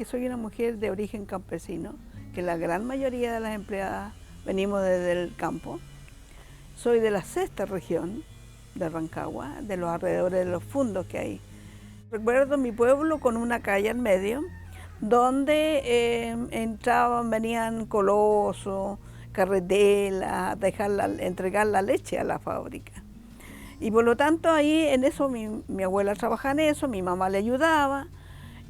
Soy una mujer de origen campesino, que la gran mayoría de las empleadas venimos desde el campo. Soy de la sexta región de Rancagua, de los alrededores de los fundos que hay. Recuerdo mi pueblo con una calle en medio, donde venían colosos, carretelas, a entregar la leche a la fábrica. Y por lo tanto ahí en eso mi abuela trabajaba en eso, mi mamá le ayudaba.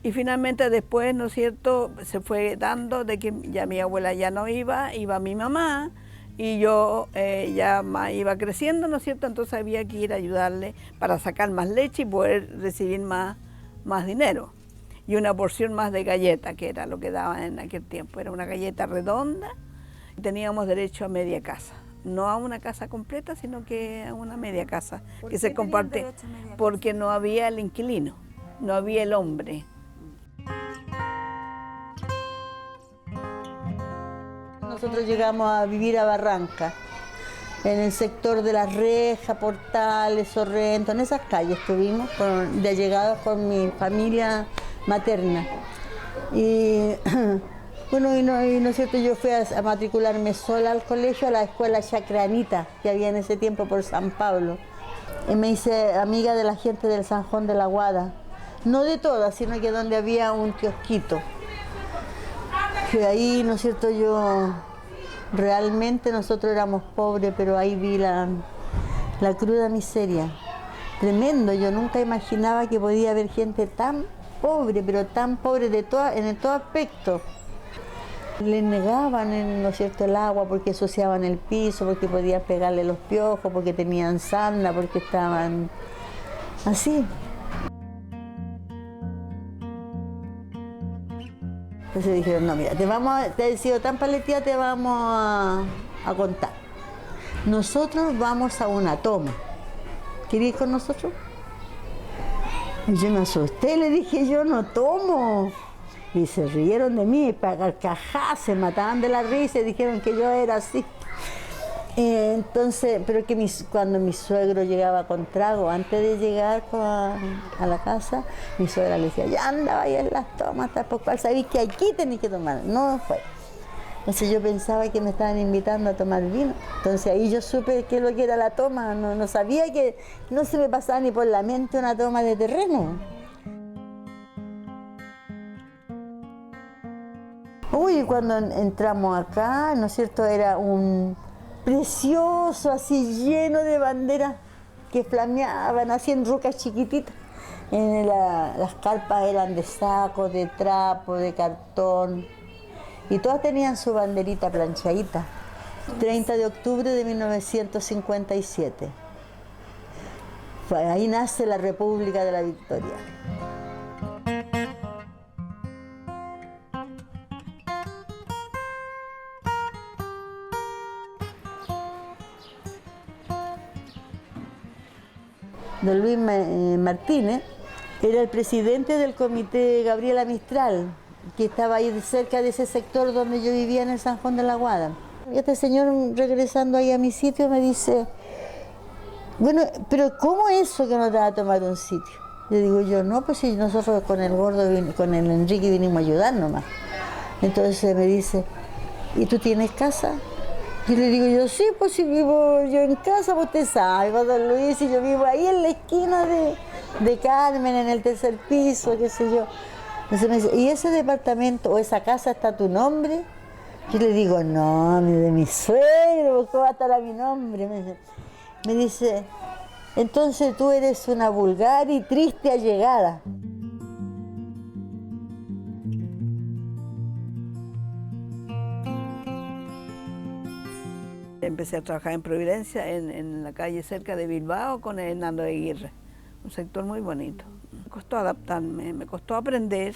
Y finalmente después, ¿no es cierto?, se fue dando de que ya mi abuela ya no iba mi mamá y yo ya iba creciendo, ¿no es cierto?, entonces había que ir a ayudarle para sacar más leche y poder recibir más dinero. Y una porción más de galleta, que era lo que daban en aquel tiempo, era una galleta redonda. Teníamos derecho a media casa, no a una casa completa, sino que a una media casa que se comparte, porque no había el inquilino, no había el hombre. Nosotros llegamos a vivir a Barranca, en el sector de Las Rejas, Portales, Sorrento, en esas calles estuvimos de allegados con mi familia materna. Y bueno, y no es cierto, yo fui a matricularme sola al colegio, a la escuela Chacranita, que había en ese tiempo por San Pablo. Y me hice amiga de la gente del Sanjón de la Guada, no de todas, sino que donde había un kiosquito. Que ahí, ¿no es cierto?, realmente nosotros éramos pobres, pero ahí vi la cruda miseria. Tremendo, yo nunca imaginaba que podía haber gente tan pobre, pero tan pobre en todo aspecto. Les negaban, ¿no es cierto?, el agua porque ensuciaban el piso, porque podían pegarle los piojos, porque tenían sarna, porque estaban así. Entonces dijeron, no, mira, te he sido tan paleteada, te vamos a contar. Nosotros vamos a una toma. ¿Querés ir con nosotros? Y yo me asusté, le dije, yo no tomo. Y se rieron de mí, para carcajadas, se mataban de la risa y dijeron que yo era así. Entonces, pero que cuando mi suegro llegaba con trago, antes de llegar a la casa, mi suegra le decía, ya anda, vaya en las tomas, por cual sabéis que aquí tenéis que tomar. No fue. Entonces yo pensaba que me estaban invitando a tomar vino. Entonces ahí yo supe qué es lo que era la toma, no sabía que no se me pasaba ni por la mente una toma de terreno. Uy, cuando entramos acá, ¿no es cierto?, era un precioso, así lleno de banderas que flameaban así en rocas chiquititas. Las carpas eran de saco, de trapo, de cartón, y todas tenían su banderita planchadita. 30 de octubre de 1957. Ahí nace la República de la Victoria. Don Luis Martínez era el presidente del comité Gabriela Mistral, que estaba ahí cerca de ese sector donde yo vivía, en el Sanjón de la Guada. Y este señor, regresando ahí a mi sitio, me dice, bueno, pero ¿cómo eso que no te va a tomar un sitio? Le digo yo, no, pues si nosotros con el gordo, con el Enrique vinimos a ayudar nomás. Entonces me dice, ¿y tú tienes casa? Y le digo yo, sí, pues si vivo yo en casa, pues usted sabe, don Luis, y yo vivo ahí en la esquina de Carmen, en el tercer piso, qué sé yo. Entonces me dice, ¿y ese departamento o esa casa está a tu nombre? Yo le digo, no, de mi suegro, ¿cómo va a estar a mi nombre? Me dice, entonces tú eres una vulgar y triste allegada. Empecé a trabajar en Providencia, en la calle cerca de Bilbao, con Hernando de Aguirre, un sector muy bonito. Me costó adaptarme, me costó aprender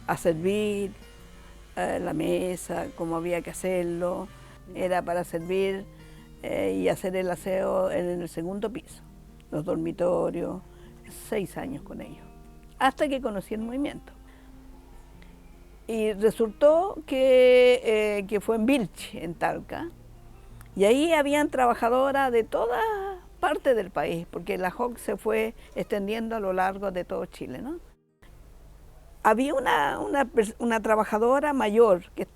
a servir la mesa, cómo había que hacerlo. Era para servir y hacer el aseo en el segundo piso. los dormitorios, 6 años con ellos, hasta que conocí el movimiento. Y resultó que fue en Vilche, en Talca, y ahí habían trabajadoras de todas partes del país, porque la JOC se fue extendiendo a lo largo de todo Chile, ¿no? Había una trabajadora mayor que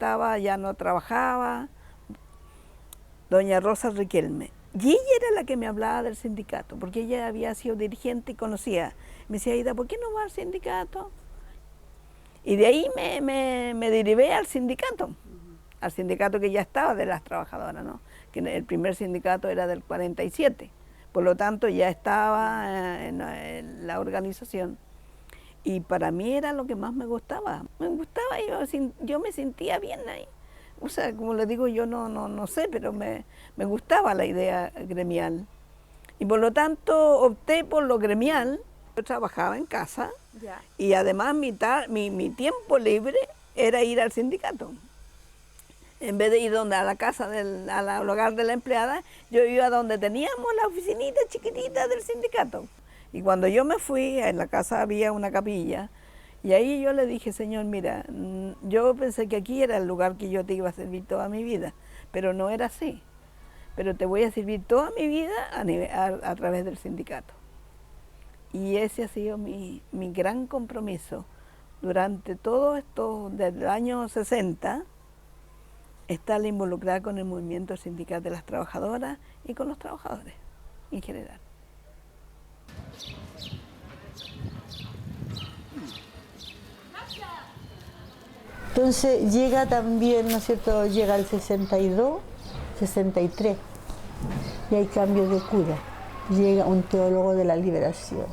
ya no trabajaba, doña Rosa Riquelme, y ella era la que me hablaba del sindicato, porque ella había sido dirigente y conocía. Me decía, Aida, ¿por qué no va al sindicato? Y de ahí me derivé al sindicato que ya estaba de las trabajadoras, ¿no? Que el primer sindicato era del 47, por lo tanto ya estaba en la organización. Y para mí era lo que más me gustaba. Yo me sentía bien ahí. O sea, como les digo, yo no sé, pero me gustaba la idea gremial. Y por lo tanto opté por lo gremial. Yo trabajaba en casa y además mi tiempo libre era ir al sindicato. En vez de ir a la casa, al hogar de la empleada, yo iba donde teníamos la oficinita chiquitita del sindicato. Y cuando yo me fui, en la casa había una capilla, y ahí yo le dije, Señor, mira, yo pensé que aquí era el lugar que yo te iba a servir toda mi vida, pero no era así. Pero te voy a servir toda mi vida a través del sindicato. Y ese ha sido mi gran compromiso. Durante todo esto, desde el año 60, estar involucrada con el movimiento sindical de las trabajadoras y con los trabajadores en general. Entonces llega también, ¿no es cierto?, llega el 62, 63, y hay cambio de cura. Llega un teólogo de la liberación.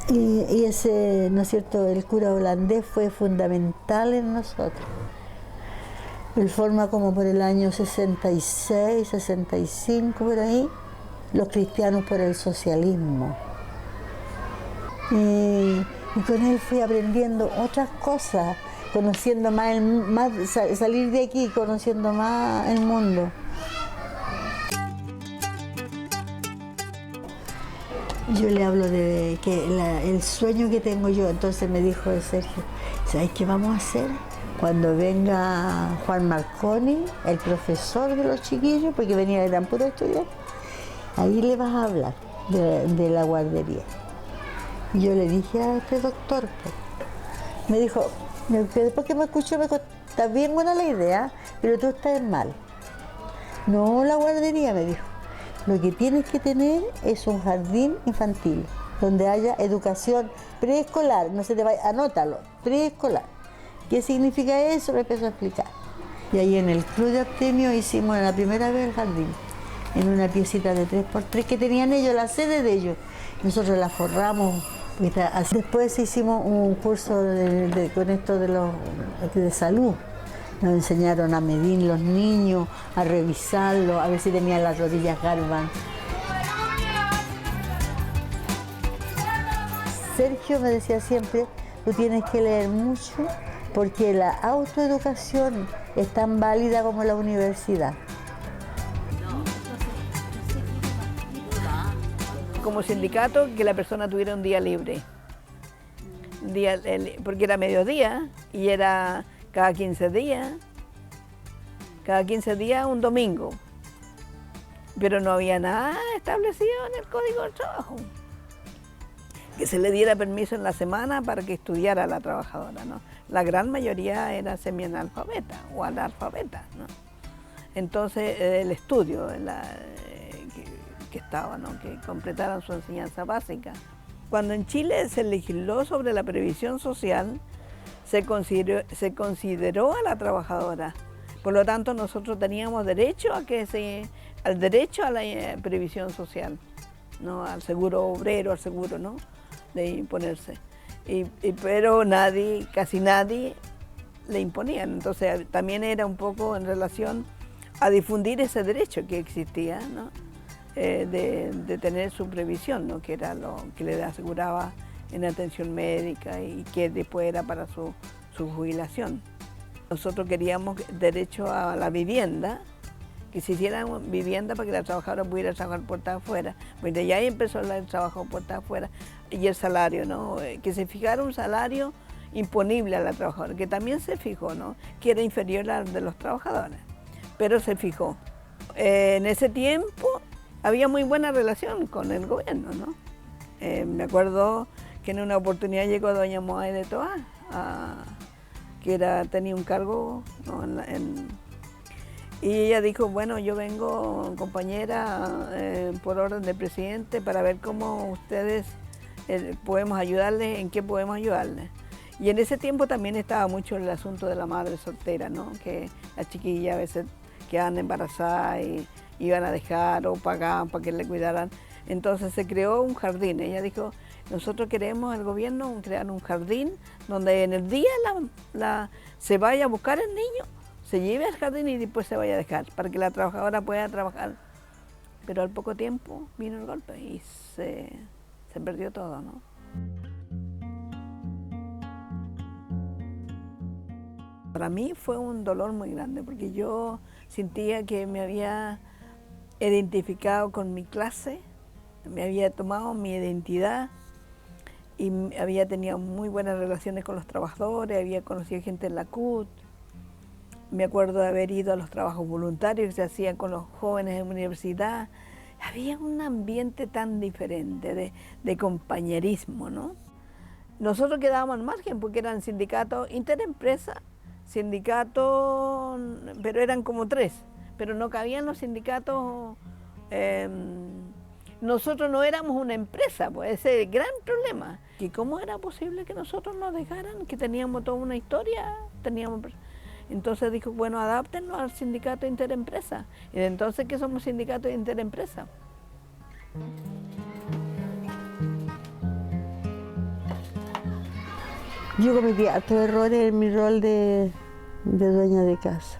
Y ese, ¿no es cierto?, el cura holandés fue fundamental en nosotros. Él forma como por el año 66, 65, por ahí, los cristianos por el socialismo. Y con él fui aprendiendo otras cosas, conociendo más, salir de aquí, conociendo más el mundo. Yo le hablo de que el sueño que tengo yo, entonces me dijo Sergio, ¿sabes qué vamos a hacer? Cuando venga Juan Marconi, el profesor de los chiquillos, porque venía de tan puro estudiar, ahí le vas a hablar de la guardería. Y yo le dije a este doctor, pues, me dijo, después que me escuchó, me dijo, está bien buena la idea, pero tú estás mal. No, la guardería, me dijo. Lo que tienes que tener es un jardín infantil, donde haya educación preescolar, no se te vaya, anótalo, preescolar. ¿Qué significa eso? Me empezó a explicar. Y ahí en el Club de Artemio hicimos la primera vez el jardín, en una piecita de 3x3 que tenían ellos, la sede de ellos. Nosotros la forramos. Después hicimos un curso con esto de salud. Nos enseñaron a medir los niños, a revisarlos, a ver si tenían las rodillas garban. Sergio me decía siempre, tú tienes que leer mucho porque la autoeducación es tan válida como la universidad. Como sindicato, que la persona tuviera un día libre, porque era mediodía y era cada 15 días un domingo, pero no había nada establecido en el Código del Trabajo, que se le diera permiso en la semana para que estudiara la trabajadora, ¿no? La gran mayoría era semianalfabeta o analfabeta, ¿no? Entonces el estudio, que estaba, ¿no?, que completaran su enseñanza básica. Cuando en Chile se legisló sobre la previsión social, se consideró a la trabajadora. Por lo tanto, nosotros teníamos derecho al derecho a la previsión social, ¿no?, al seguro obrero, al seguro, ¿no?, de imponerse. Pero casi nadie le imponían. Entonces también era un poco en relación a difundir ese derecho que existía, ¿no?, de tener su previsión, ¿no?, que era lo que le aseguraba en atención médica y que después era para su jubilación. Nosotros queríamos derecho a la vivienda que se hicieran vivienda para que la trabajadora pudiera trabajar puertas afuera. Pues de ahí empezó el trabajo puertas afuera y el salario, ¿no? Que se fijara un salario imponible a la trabajadora, que también se fijó, ¿no? Que era inferior al de los trabajadores, pero se fijó. En ese tiempo había muy buena relación con el gobierno, ¿no? Me acuerdo que en una oportunidad llegó doña Moay de Toa, que tenía un cargo, ¿no? Y ella dijo, bueno, yo vengo, compañera, por orden del presidente para ver cómo ustedes podemos ayudarles, en qué podemos ayudarles. Y en ese tiempo también estaba mucho el asunto de la madre soltera, ¿no? Que las chiquillas a veces quedaban embarazadas y iban a dejar o pagaban para que le cuidaran. Entonces se creó un jardín. Ella dijo, nosotros queremos, el gobierno, crear un jardín donde en el día se vaya a buscar el niño, se lleve al jardín y después se vaya a dejar, para que la trabajadora pueda trabajar. Pero al poco tiempo vino el golpe y se perdió todo, ¿no? Para mí fue un dolor muy grande, porque yo sentía que me había identificado con mi clase, me había tomado mi identidad y había tenido muy buenas relaciones con los trabajadores, había conocido gente en la CUT. Me acuerdo de haber ido a los trabajos voluntarios que se hacían con los jóvenes en la universidad. Había un ambiente tan diferente de compañerismo, ¿no? Nosotros quedábamos al margen porque eran sindicatos interempresa, sindicatos, pero eran como 3, pero no cabían los sindicatos. Nosotros no éramos una empresa, pues ese es el gran problema. ¿Y cómo era posible que nosotros nos dejaran, que teníamos toda una historia? Entonces dijo, bueno, adáptenlo al sindicato interempresa. Y de entonces, ¿qué somos sindicatos interempresa? Yo cometí hartos errores en mi rol de dueña de casa.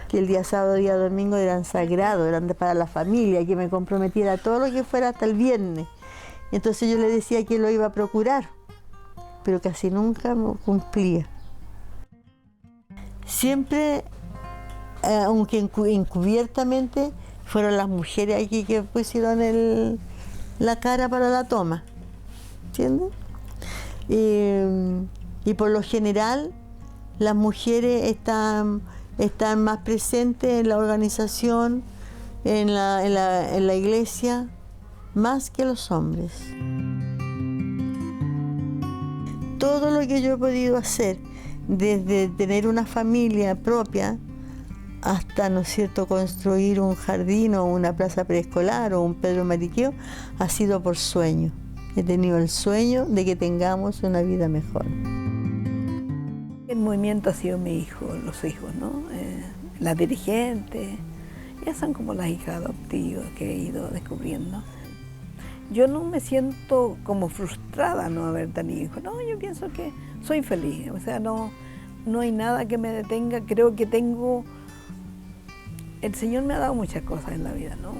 Que el día sábado, día domingo eran sagrados, eran para la familia, que me comprometiera a todo lo que fuera hasta el viernes. Entonces yo le decía que lo iba a procurar, pero casi nunca me cumplía. Siempre, aunque encubiertamente, fueron las mujeres aquí que pusieron la cara para la toma, ¿entiendes? Y por lo general, las mujeres están más presentes en la organización, en la iglesia, más que los hombres. Todo lo que yo he podido hacer, desde tener una familia propia hasta, ¿no es cierto?, construir un jardín o una plaza preescolar o un Pedro Mariqueo, ha sido por sueño. He tenido el sueño de que tengamos una vida mejor. El movimiento ha sido mi hijo, los hijos, ¿no? Las dirigentes, ya son como las hijas adoptivas que he ido descubriendo. Yo no me siento como frustrada no haber tenido hijos, no, yo pienso que soy feliz, o sea, no hay nada que me detenga, creo que el Señor me ha dado muchas cosas en la vida, ¿no?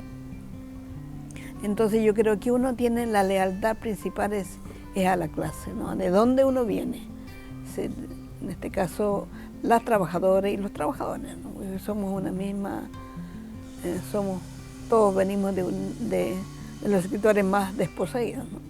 Entonces yo creo que uno tiene la lealtad principal es a la clase, ¿no? De dónde uno viene. En este caso, las trabajadoras y los trabajadores, ¿no? Porque somos una misma, todos venimos de los sectores más desposeídos, ¿no?